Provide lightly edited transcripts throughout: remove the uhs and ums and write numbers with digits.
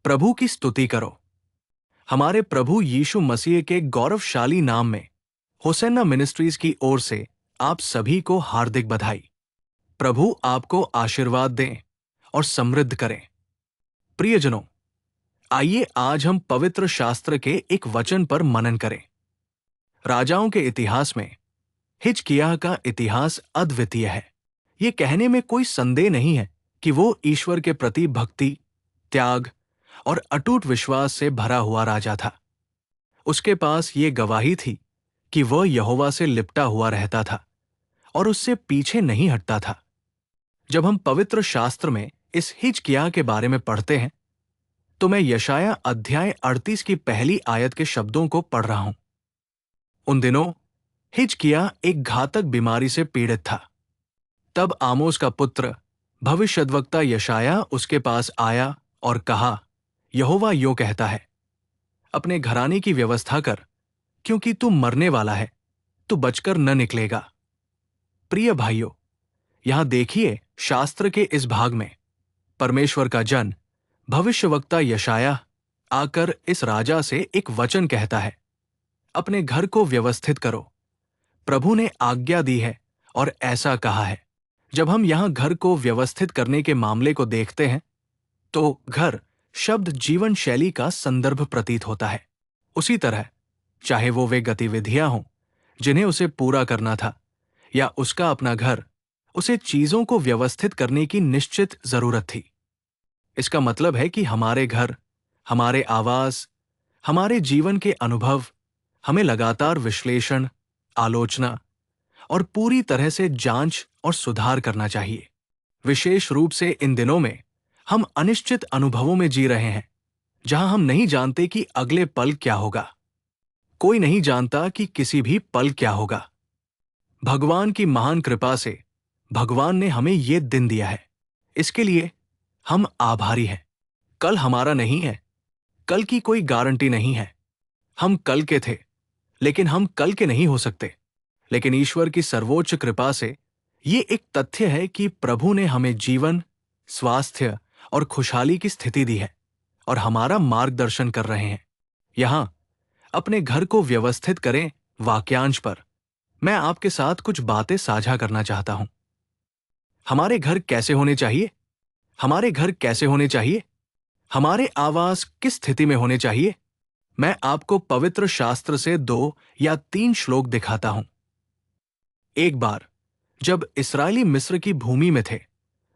प्रभु की स्तुति करो। हमारे प्रभु यीशु मसीह के गौरवशाली नाम में होसेन्ना मिनिस्ट्रीज की ओर से आप सभी को हार्दिक बधाई। प्रभु आपको आशीर्वाद दें और समृद्ध करें। प्रियजनों, आइए आज हम पवित्र शास्त्र के एक वचन पर मनन करें। राजाओं के इतिहास में हिजकिय्याह का इतिहास अद्वितीय है। ये कहने में कोई संदेह नहीं है कि वो ईश्वर के प्रति भक्ति, त्याग और अटूट विश्वास से भरा हुआ राजा था। उसके पास ये गवाही थी कि वह यहोवा से लिपटा हुआ रहता था और उससे पीछे नहीं हटता था। जब हम पवित्र शास्त्र में इस हिजकिय्याह के बारे में पढ़ते हैं तो मैं यशाया अध्याय 38 की पहली आयत के शब्दों को पढ़ रहा हूं। उन दिनों हिजकिय्याह एक घातक बीमारी से पीड़ित था। तब आमोस का पुत्र भविष्यद्वक्ता यशाया उसके पास आया और कहा, यहोवा यूं कहता है, अपने घराने की व्यवस्था कर, क्योंकि तू मरने वाला है, तू बचकर न निकलेगा। प्रिय भाइयों, यहां देखिए, शास्त्र के इस भाग में परमेश्वर का जन भविष्यवक्ता यशाया आकर इस राजा से एक वचन कहता है, अपने घर को व्यवस्थित करो। प्रभु ने आज्ञा दी है और ऐसा कहा है। जब हम यहां घर को व्यवस्थित करने के मामले को देखते हैं तो घर शब्द जीवन शैली का संदर्भ प्रतीत होता है। उसी तरह चाहे वो वे गतिविधियां हों जिन्हें उसे पूरा करना था, या उसका अपना घर, उसे चीजों को व्यवस्थित करने की निश्चित जरूरत थी। इसका मतलब है कि हमारे घर, हमारे आवास, हमारे जीवन के अनुभव हमें लगातार विश्लेषण, आलोचना और पूरी तरह से जांच और सुधार करना चाहिए। विशेष रूप से इन दिनों में हम अनिश्चित अनुभवों में जी रहे हैं, जहां हम नहीं जानते कि अगले पल क्या होगा। कोई नहीं जानता कि किसी भी पल क्या होगा। भगवान की महान कृपा से भगवान ने हमें ये दिन दिया है। इसके लिए हम आभारी हैं। कल हमारा नहीं है, कल की कोई गारंटी नहीं है। हम कल के थे, लेकिन हम कल के नहीं हो सकते। लेकिन ईश्वर की सर्वोच्च कृपा से ये एक तथ्य है कि प्रभु ने हमें जीवन, स्वास्थ्य और खुशहाली की स्थिति दी है और हमारा मार्गदर्शन कर रहे हैं। यहां अपने घर को व्यवस्थित करें वाक्यांश पर मैं आपके साथ कुछ बातें साझा करना चाहता हूं। हमारे घर कैसे होने चाहिए? हमारे घर कैसे होने चाहिए? हमारे आवास किस स्थिति में होने चाहिए? मैं आपको पवित्र शास्त्र से 2 या 3 श्लोक दिखाता हूं। एक बार जब इस्राएली मिस्र की भूमि में थे,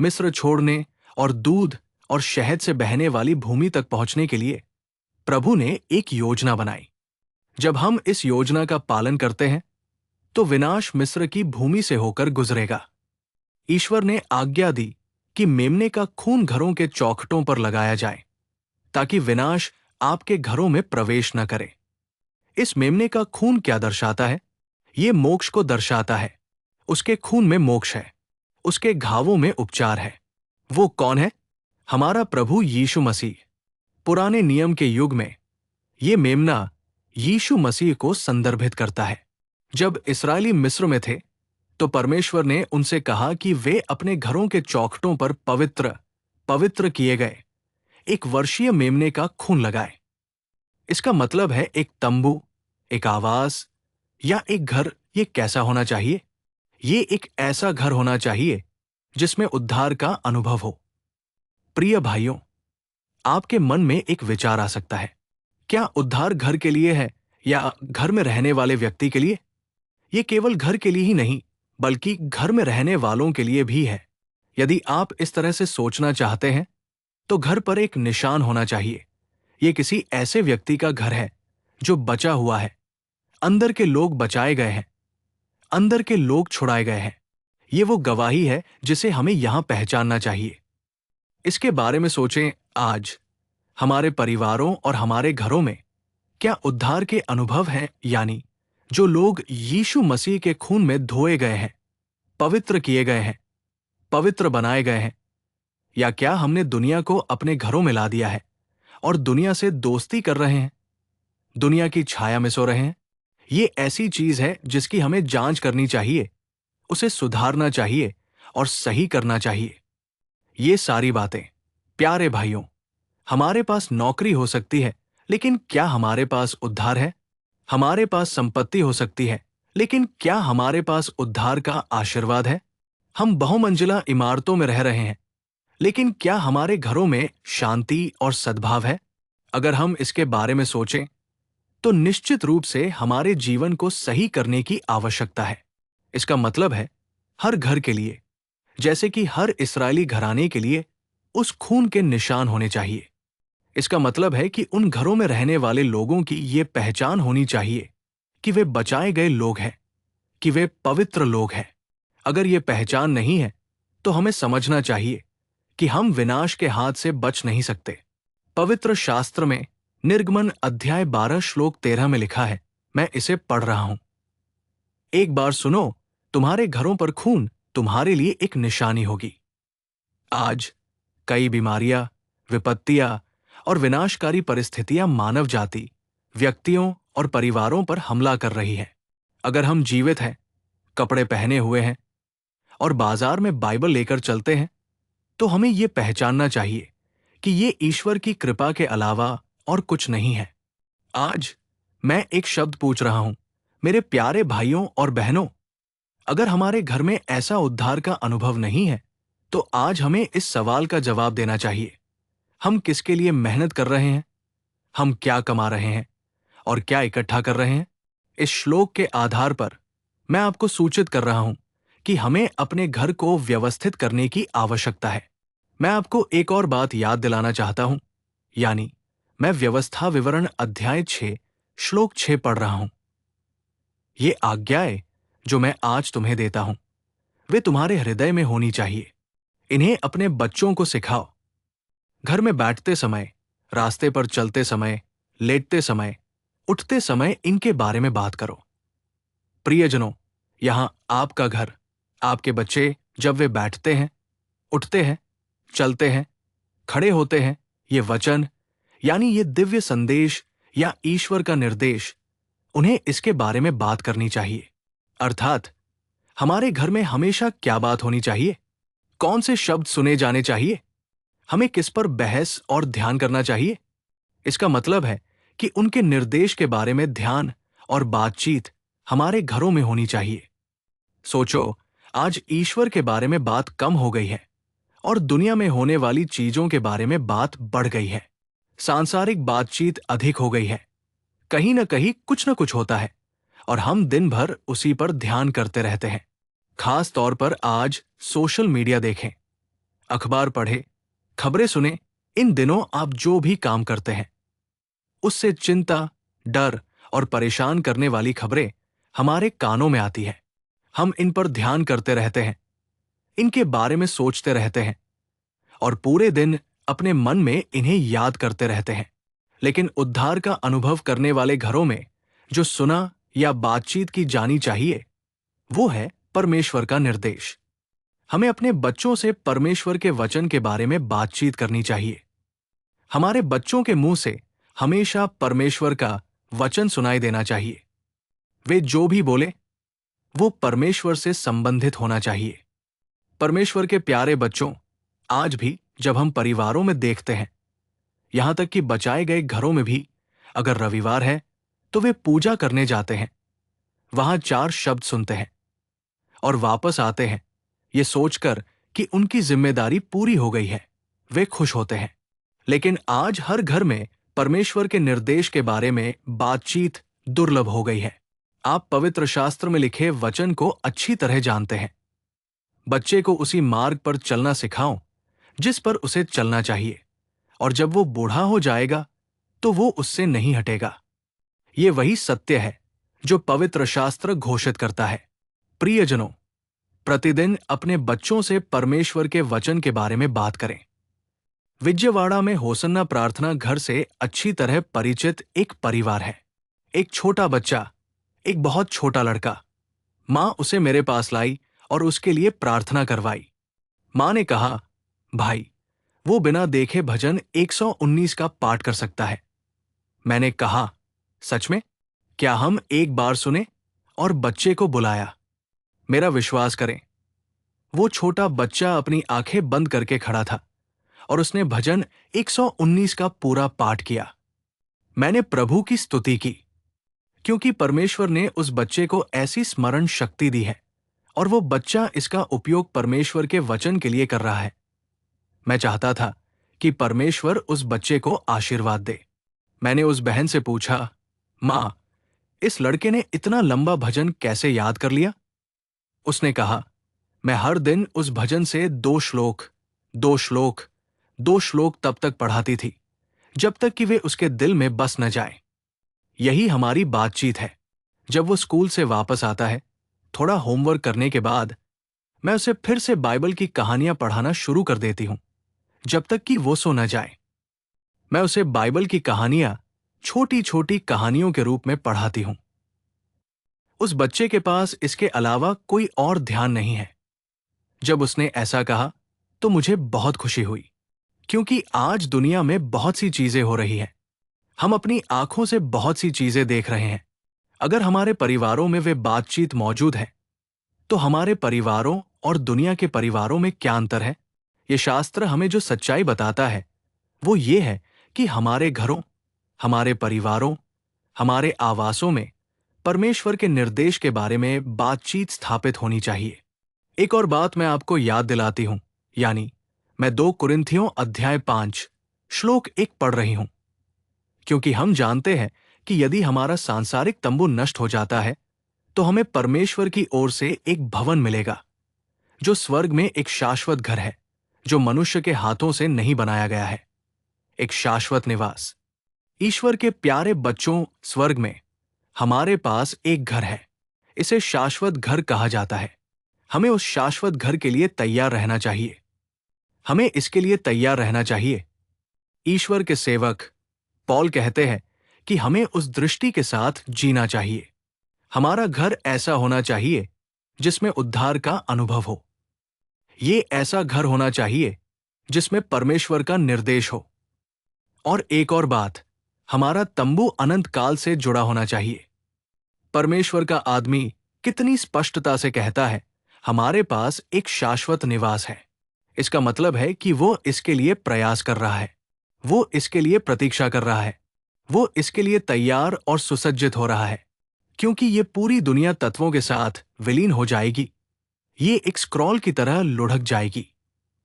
मिस्र छोड़ने और दूध और शहद से बहने वाली भूमि तक पहुंचने के लिए प्रभु ने एक योजना बनाई। जब हम इस योजना का पालन करते हैं तो विनाश मिस्र की भूमि से होकर गुजरेगा। ईश्वर ने आज्ञा दी कि मेमने का खून घरों के चौखटों पर लगाया जाए ताकि विनाश आपके घरों में प्रवेश न करे। इस मेमने का खून क्या दर्शाता है? ये मोक्ष को दर्शाता है। उसके खून में मोक्ष है, उसके घावों में उपचार है। वो कौन है? हमारा प्रभु यीशु मसीह। पुराने नियम के युग में ये मेमना यीशु मसीह को संदर्भित करता है। जब इस्राएली मिस्र में थे तो परमेश्वर ने उनसे कहा कि वे अपने घरों के चौखटों पर पवित्र किए गए एक वर्षीय मेमने का खून लगाए। इसका मतलब है एक तंबू, एक आवास या एक घर। ये कैसा होना चाहिए? ये एक ऐसा घर होना चाहिए जिसमें उद्धार का अनुभव हो। प्रिय भाइयों, आपके मन में एक विचार आ सकता है, क्या उद्धार घर के लिए है या घर में रहने वाले व्यक्ति के लिए? ये केवल घर के लिए ही नहीं, बल्कि घर में रहने वालों के लिए भी है। यदि आप इस तरह से सोचना चाहते हैं तो घर पर एक निशान होना चाहिए। ये किसी ऐसे व्यक्ति का घर है जो बचा हुआ है। अंदर के लोग बचाए गए हैं, अंदर के लोग छुड़ाए गए हैं। ये वो गवाही है जिसे हमें यहां पहचानना चाहिए। इसके बारे में सोचें, आज हमारे परिवारों और हमारे घरों में क्या उद्धार के अनुभव हैं? यानी जो लोग यीशु मसीह के खून में धोए गए हैं, पवित्र किए गए हैं, पवित्र बनाए गए हैं, या क्या हमने दुनिया को अपने घरों में ला दिया है और दुनिया से दोस्ती कर रहे हैं, दुनिया की छाया में सो रहे हैं? ये ऐसी चीज है जिसकी हमें जांच करनी चाहिए, उसे सुधारना चाहिए और सही करना चाहिए। ये सारी बातें, प्यारे भाइयों, हमारे पास नौकरी हो सकती है, लेकिन क्या हमारे पास उद्धार है? हमारे पास संपत्ति हो सकती है, लेकिन क्या हमारे पास उद्धार का आशीर्वाद है? हम बहुमंजिला इमारतों में रह रहे हैं, लेकिन क्या हमारे घरों में शांति और सद्भाव है? अगर हम इसके बारे में सोचें, तो निश्चित रूप से हमारे जीवन को सही करने की आवश्यकता है। इसका मतलब है, हर घर के लिए, जैसे कि हर इस्राएली घराने के लिए, उस खून के निशान होने चाहिए। इसका मतलब है कि उन घरों में रहने वाले लोगों की ये पहचान होनी चाहिए कि वे बचाए गए लोग हैं, कि वे पवित्र लोग हैं। अगर ये पहचान नहीं है, तो हमें समझना चाहिए कि हम विनाश के हाथ से बच नहीं सकते। पवित्र शास्त्र में निर्गमन अध्याय 12 श्लोक 13 में लिखा है, मैं इसे पढ़ रहा हूं। एक बार सुनो, तुम्हारे घरों पर खून तुम्हारे लिए एक निशानी होगी। आज कई बीमारियां, विपत्तियां और विनाशकारी परिस्थितियां मानव जाति, व्यक्तियों और परिवारों पर हमला कर रही हैं। अगर हम जीवित हैं, कपड़े पहने हुए हैं और बाजार में बाइबल लेकर चलते हैं, तो हमें ये पहचानना चाहिए कि ये ईश्वर की कृपा के अलावा और कुछ नहीं है। आज मैं एक शब्द पूछ रहा हूं, मेरे प्यारे भाइयों और बहनों, अगर हमारे घर में ऐसा उद्धार का अनुभव नहीं है, तो आज हमें इस सवाल का जवाब देना चाहिए, हम किसके लिए मेहनत कर रहे हैं? हम क्या कमा रहे हैं और क्या इकट्ठा कर रहे हैं? इस श्लोक के आधार पर मैं आपको सूचित कर रहा हूं कि हमें अपने घर को व्यवस्थित करने की आवश्यकता है। मैं आपको एक और बात याद दिलाना चाहता हूं, यानी मैं व्यवस्था विवरण अध्याय 6 श्लोक 6 पढ़ रहा हूं। ये आज्ञाएं जो मैं आज तुम्हें देता हूं, वे तुम्हारे हृदय में होनी चाहिए। इन्हें अपने बच्चों को सिखाओ। घर में बैठते समय, रास्ते पर चलते समय, लेटते समय, उठते समय इनके बारे में बात करो। प्रियजनों, यहां आपका घर, आपके बच्चे जब वे बैठते हैं, उठते हैं, चलते हैं, खड़े होते हैं, ये वचन यानी ये दिव्य संदेश या ईश्वर का निर्देश, उन्हें इसके बारे में बात करनी चाहिए। अर्थात हमारे घर में हमेशा क्या बात होनी चाहिए? कौन से शब्द सुने जाने चाहिए? हमें किस पर बहस और ध्यान करना चाहिए? इसका मतलब है कि उनके निर्देश के बारे में ध्यान और बातचीत हमारे घरों में होनी चाहिए। सोचो, आज ईश्वर के बारे में बात कम हो गई है और दुनिया में होने वाली चीजों के बारे में बात बढ़ गई है। सांसारिक बातचीत अधिक हो गई है। कहीं न कहीं कुछ न कुछ होता है और हम दिन भर उसी पर ध्यान करते रहते हैं। खास तौर पर आज सोशल मीडिया देखें, अखबार पढ़ें, खबरें सुने। इन दिनों आप जो भी काम करते हैं, उससे चिंता, डर और परेशान करने वाली खबरें हमारे कानों में आती है। हम इन पर ध्यान करते रहते हैं, इनके बारे में सोचते रहते हैं और पूरे दिन अपने मन में इन्हें याद करते रहते हैं। लेकिन उद्धार का अनुभव करने वाले घरों में जो सुना या बातचीत की जानी चाहिए, वो है परमेश्वर का निर्देश। हमें अपने बच्चों से परमेश्वर के वचन के बारे में बातचीत करनी चाहिए। हमारे बच्चों के मुंह से हमेशा परमेश्वर का वचन सुनाई देना चाहिए। वे जो भी बोले, वो परमेश्वर से संबंधित होना चाहिए। परमेश्वर के प्यारे बच्चों, आज भी जब हम परिवारों में देखते हैं, यहां तक कि बचाए गए घरों में भी, अगर रविवार है तो वे पूजा करने जाते हैं, वहां 4 शब्द सुनते हैं और वापस आते हैं ये सोचकर कि उनकी जिम्मेदारी पूरी हो गई है। वे खुश होते हैं। लेकिन आज हर घर में परमेश्वर के निर्देश के बारे में बातचीत दुर्लभ हो गई है। आप पवित्र शास्त्र में लिखे वचन को अच्छी तरह जानते हैं। बच्चे को उसी मार्ग पर चलना सिखाओ जिस पर उसे चलना चाहिए, और जब वो बूढ़ा हो जाएगा तो वो उससे नहीं हटेगा। ये वही सत्य है जो पवित्र शास्त्र घोषित करता है। प्रियजनों, प्रतिदिन अपने बच्चों से परमेश्वर के वचन के बारे में बात करें। विजयवाड़ा में होसन्ना प्रार्थना घर से अच्छी तरह परिचित एक परिवार है। एक छोटा बच्चा, एक बहुत छोटा लड़का। मां उसे मेरे पास लाई और उसके लिए प्रार्थना करवाई। मां ने कहा, भाई, वो बिना देखे भजन 119 का पाठ कर सकता है। मैंने कहा, सच में? क्या हम एक बार सुने? और बच्चे को बुलाया। मेरा विश्वास करें, वो छोटा बच्चा अपनी आंखें बंद करके खड़ा था और उसने भजन 119 का पूरा पाठ किया। मैंने प्रभु की स्तुति की, क्योंकि परमेश्वर ने उस बच्चे को ऐसी स्मरण शक्ति दी है और वो बच्चा इसका उपयोग परमेश्वर के वचन के लिए कर रहा है। मैं चाहता था कि परमेश्वर उस बच्चे को आशीर्वाद दे। मैंने उस बहन से पूछा, मां, इस लड़के ने इतना लंबा भजन कैसे याद कर लिया? उसने कहा, मैं हर दिन उस भजन से 2 श्लोक तब तक पढ़ाती थी जब तक कि वे उसके दिल में बस न जाए। यही हमारी बातचीत है। जब वो स्कूल से वापस आता है, थोड़ा होमवर्क करने के बाद, मैं उसे फिर से बाइबल की कहानियां पढ़ाना शुरू कर देती हूं जब तक कि वो सो न जाए। मैं उसे बाइबल की कहानियां छोटी छोटी कहानियों के रूप में पढ़ाती हूं। उस बच्चे के पास इसके अलावा कोई और ध्यान नहीं है। जब उसने ऐसा कहा तो मुझे बहुत खुशी हुई, क्योंकि आज दुनिया में बहुत सी चीजें हो रही हैं। हम अपनी आंखों से बहुत सी चीजें देख रहे हैं। अगर हमारे परिवारों में वे बातचीत मौजूद है, तो हमारे परिवारों और दुनिया के परिवारों में क्या अंतर है? ये शास्त्र हमें जो सच्चाई बताता है वो ये है कि हमारे घरों, हमारे परिवारों, हमारे आवासों में परमेश्वर के निर्देश के बारे में बातचीत स्थापित होनी चाहिए। एक और बात मैं आपको याद दिलाती हूं, यानी मैं 2 कुरिन्थियों अध्याय 5 श्लोक 1 पढ़ रही हूं, क्योंकि हम जानते हैं कि यदि हमारा सांसारिक तंबू नष्ट हो जाता है तो हमें परमेश्वर की ओर से एक भवन मिलेगा, जो स्वर्ग में एक शाश्वत घर है, जो मनुष्य के हाथों से नहीं बनाया गया है। एक शाश्वत निवास। ईश्वर के प्यारे बच्चों, स्वर्ग में हमारे पास एक घर है। इसे शाश्वत घर कहा जाता है। हमें उस शाश्वत घर के लिए तैयार रहना चाहिए। हमें इसके लिए तैयार रहना चाहिए। ईश्वर के सेवक पौल कहते हैं कि हमें उस दृष्टि के साथ जीना चाहिए। हमारा घर ऐसा होना चाहिए जिसमें उद्धार का अनुभव हो। ये ऐसा घर होना चाहिए जिसमें परमेश्वर का निर्देश हो। और एक और बात, हमारा तंबू अनंत काल से जुड़ा होना चाहिए। परमेश्वर का आदमी कितनी स्पष्टता से कहता है, हमारे पास एक शाश्वत निवास है। इसका मतलब है कि वो इसके लिए प्रयास कर रहा है, वो इसके लिए प्रतीक्षा कर रहा है, वो इसके लिए तैयार और सुसज्जित हो रहा है, क्योंकि ये पूरी दुनिया तत्वों के साथ विलीन हो जाएगी। ये एक स्क्रॉल की तरह लुढ़क जाएगी,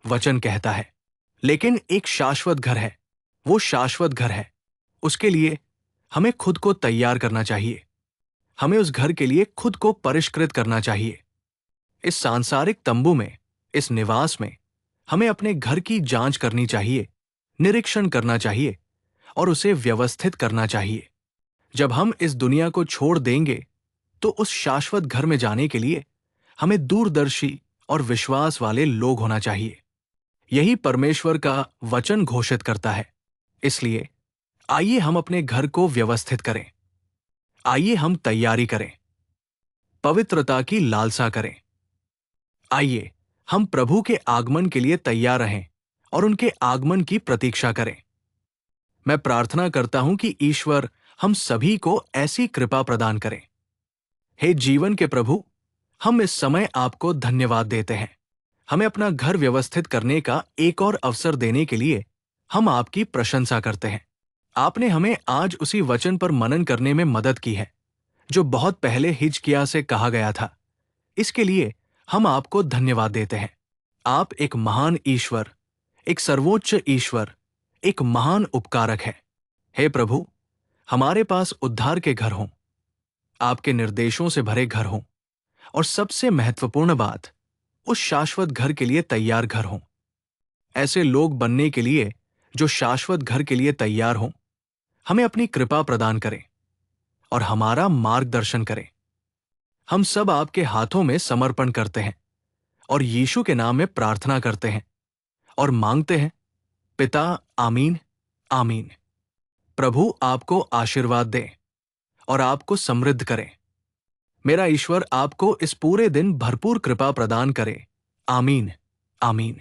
वचन कहता है। लेकिन एक शाश्वत घर है, वो शाश्वत घर है। उसके लिए हमें खुद को तैयार करना चाहिए। हमें उस घर के लिए खुद को परिष्कृत करना चाहिए। इस सांसारिक तंबू में, इस निवास में हमें अपने घर की जांच करनी चाहिए, निरीक्षण करना चाहिए और उसे व्यवस्थित करना चाहिए। जब हम इस दुनिया को छोड़ देंगे तो उस शाश्वत घर में जाने के लिए हमें दूरदर्शी और विश्वास वाले लोग होना चाहिए। यही परमेश्वर का वचन घोषित करता है। इसलिए आइए हम अपने घर को व्यवस्थित करें। आइए हम तैयारी करें, पवित्रता की लालसा करें। आइए हम प्रभु के आगमन के लिए तैयार रहें और उनके आगमन की प्रतीक्षा करें। मैं प्रार्थना करता हूं कि ईश्वर हम सभी को ऐसी कृपा प्रदान करें। हे जीवन के प्रभु, हम इस समय आपको धन्यवाद देते हैं। हमें अपना घर व्यवस्थित करने का एक और अवसर देने के लिए हम आपकी प्रशंसा करते हैं। आपने हमें आज उसी वचन पर मनन करने में मदद की है जो बहुत पहले हिजकिय्याह से कहा गया था। इसके लिए हम आपको धन्यवाद देते हैं। आप एक महान ईश्वर, एक सर्वोच्च ईश्वर, एक महान उपकारक है। हे प्रभु, हमारे पास उद्धार के घर हों, आपके निर्देशों से भरे घर हों, और सबसे महत्वपूर्ण बात, उस शाश्वत घर के लिए तैयार घर हों। ऐसे लोग बनने के लिए जो शाश्वत घर के लिए तैयार हों, हमें अपनी कृपा प्रदान करें और हमारा मार्गदर्शन करें। हम सब आपके हाथों में समर्पण करते हैं और यीशु के नाम में प्रार्थना करते हैं और मांगते हैं, पिता, आमीन, आमीन। प्रभु आपको आशीर्वाद दे और आपको समृद्ध करे। मेरा ईश्वर आपको इस पूरे दिन भरपूर कृपा प्रदान करे। आमीन, आमीन।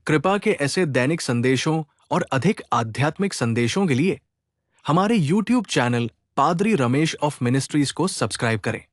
कृपा के ऐसे दैनिक संदेशों और अधिक आध्यात्मिक संदेशों के लिए हमारे YouTube चैनल पादरी रमेश ऑफ मिनिस्ट्रीज को सब्सक्राइब करें।